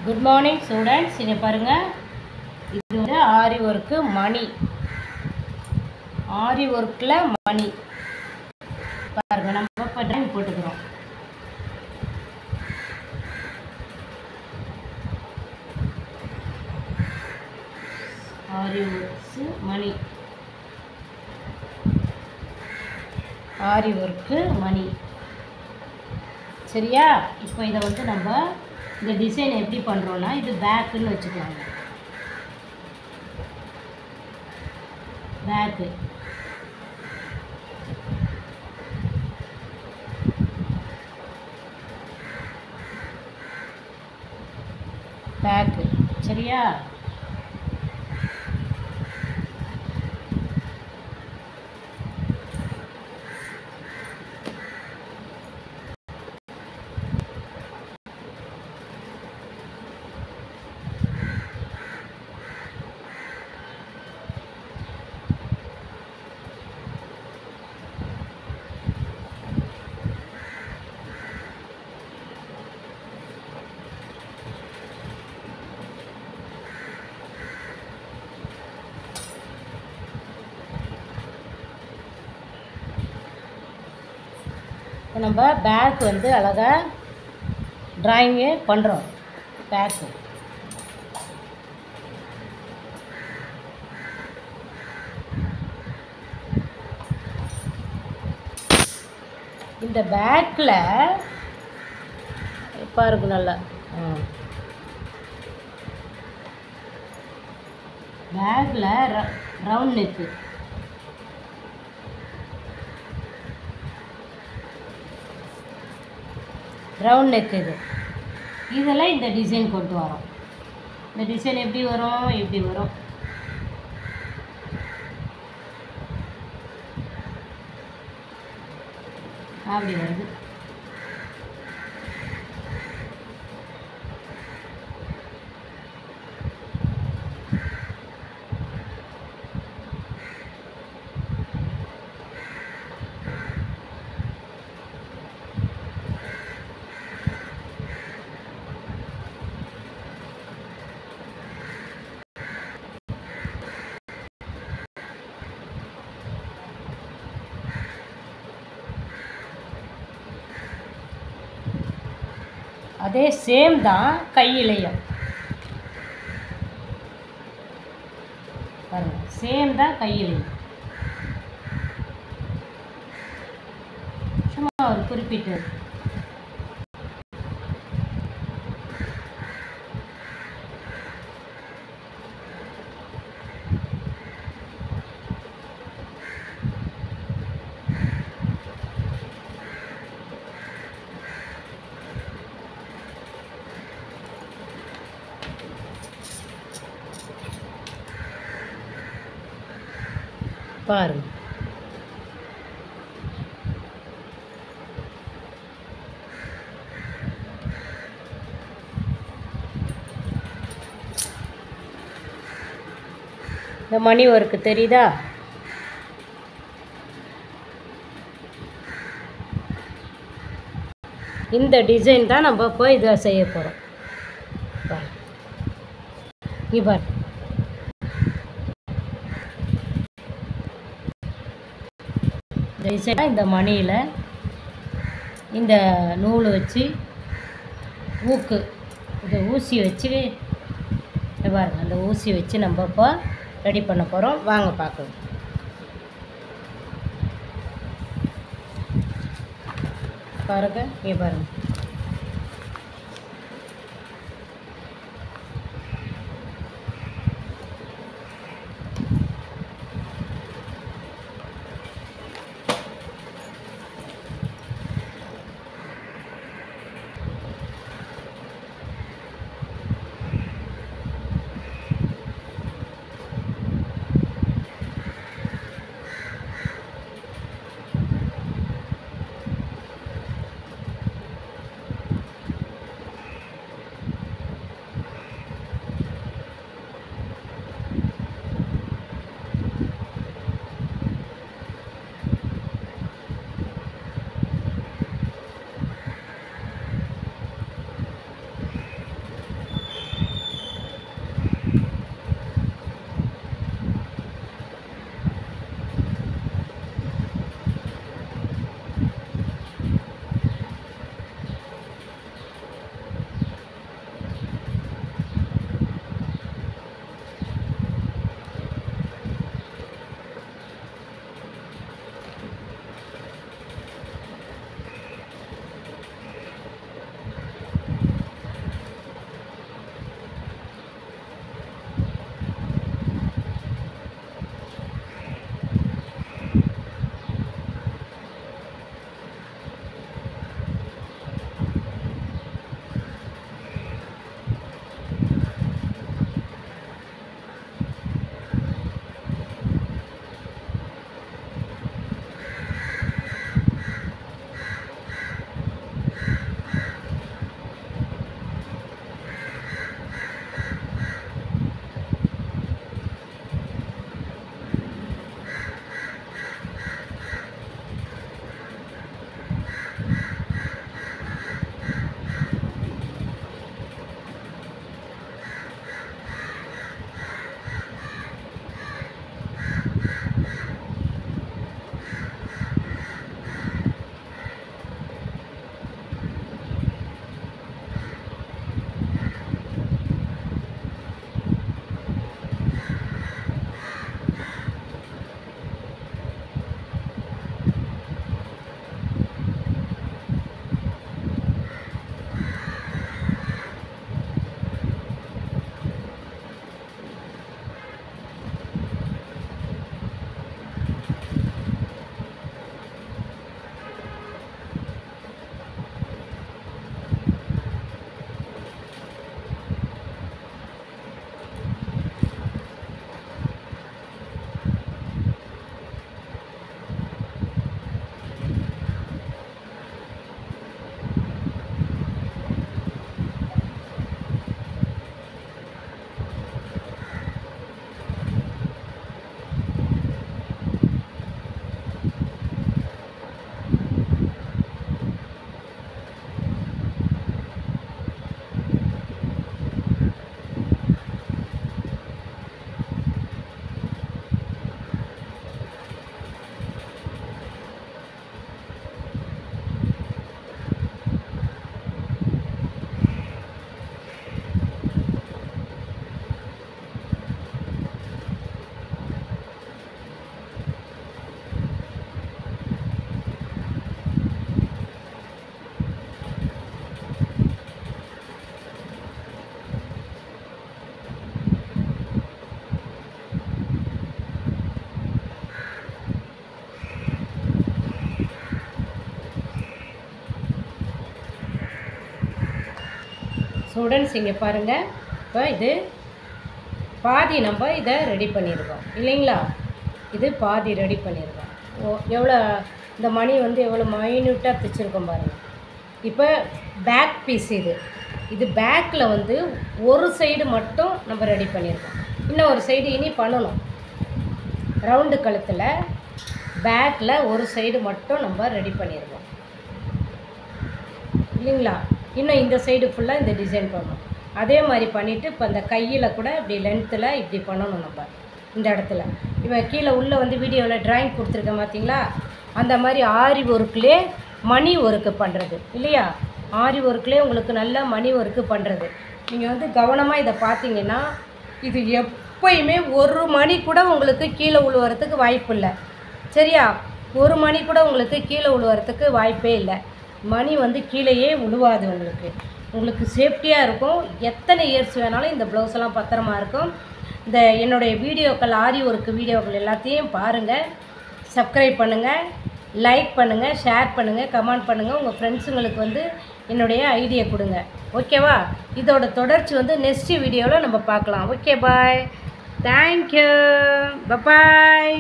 Good morning students. இங்கே பாருங்கள், இது வந்து ஆரி ஒர்க்கு மணி. ஆரி ஒர்க்கில் மணி பாருங்கள். நம்ம இப்போ ட்ராயிங் போட்டுக்கிறோம். ஆரி ஒர்க்ஸு மணி, ஆரி ஒர்க்கு மணி. சரியா? இப்போ இதை வந்து நம்ம இந்த டிசைன் எப்படி பண்ணுறோன்னா, இது பேக்குன்னு வச்சுக்கலாங்க. Back back. சரியா? இப்போ நம்ம பேக் வந்து அழகாக ட்ராயிங்கே பண்ணுறோம். பேக்கு இந்த பேக்கில் பாருங்க நல்லா. பேக்கில் ரவுண்ட் நெக்கு, ரவுண்ட் நெக். இதெல்லாம் இந்த டிசைன் கொண்டு வரோம். இந்த டிசைன் எப்படி வரும்? எப்படி வரும்? அப்படி வருது. அதே சேம் தான் கையிலையும் பாருங்கள், சேம் தான் கையிலையும். சும்மா ஒரு குறிப்பிட்டது. பாருங்க, இந்த மணி ஒர்க்கு தெரியுதா? இந்த டிசைன் தான் நம்ம இப்போ இதை செய்ய போகிறோம். இவர் டிசைனாக இந்த மணியில் இந்த நூல் வச்சு ஊக்கு, இந்த ஊசி வச்சு பாருங்க, அந்த ஊசி வச்சு நம்ம இப்போ ரெடி பண்ண போகிறோம். வாங்க பார்க்கலாம். பாருங்க, இங்கே பாருங்க. ஸ்டூடெண்ட்ஸ் இங்கே பாருங்கள், இப்போ இது பாதி நம்ம இதை ரெடி பண்ணியிருக்கோம் இல்லைங்களா? இது பாதி ரெடி பண்ணியிருக்கோம். எவ்வளோ இந்த மணி வந்து எவ்வளோ மைன்யூட்டாக தைச்சிருக்கோம் பாருங்கள். இப்போ பேக் பீஸ் இது பேக்கில் வந்து ஒரு சைடு மட்டும் நம்ம ரெடி பண்ணியிருக்கோம். இன்னும் ஒரு சைடு இனி பண்ணணும். ரவுண்டு கழுத்தில் பேக்கில் ஒரு சைடு மட்டும் நம்ம ரெடி பண்ணியிருக்கோம் இல்லைங்களா? இன்னும் இந்த சைடு ஃபுல்லாக இந்த டிசைன் பண்ணணும். அதே மாதிரி பண்ணிவிட்டு இப்போ அந்த கையில் கூட இப்படி லென்த்தில் இப்படி பண்ணணும் நம்ம இந்த இடத்துல. இப்போ கீழே உள்ளே வந்து வீடியோவில் ட்ராயிங் கொடுத்துருக்கேன் பார்த்தீங்களா? அந்த மாதிரி ஆரி ஒர்க்லேயே மணி ஒர்க்கு பண்ணுறது இல்லையா? ஆரி ஒர்க்லேயே உங்களுக்கு நல்ல மணி ஒர்க்கு பண்ணுறது. நீங்கள் வந்து கவனமாக இதை பார்த்தீங்கன்னா இது எப்போயுமே ஒரு மணி கூட உங்களுக்கு கீழே உழுவுறதுக்கு வாய்ப்பு இல்லை. சரியா? ஒரு மணி கூட உங்களுக்கு கீழே உழுவுறதுக்கு வாய்ப்பே இல்லை. மணி வந்து கீழேயே உழுவாது. உங்களுக்கு சேஃப்டியாக இருக்கும். எத்தனை இயர்ஸ் வேணாலும் இந்த ப்ளவுஸெல்லாம் பத்திரமா இருக்கும். இந்த என்னுடைய வீடியோக்கள் ஆரி ஒர்க்கு வீடியோக்கள் எல்லாத்தையும் பாருங்கள். சப்ஸ்கிரைப் பண்ணுங்கள், லைக் பண்ணுங்கள், ஷேர் பண்ணுங்கள், கமெண்ட் பண்ணுங்கள். உங்கள் ஃப்ரெண்ட்ஸுங்களுக்கு வந்து என்னுடைய ஐடியா கொடுங்க. ஓகேவா? இதோட தொடர்ச்சி வந்து நெக்ஸ்ட் வீடியோவில் நம்ம பார்க்கலாம். ஓகே, பாய். தேங்க்யூ. பாய்.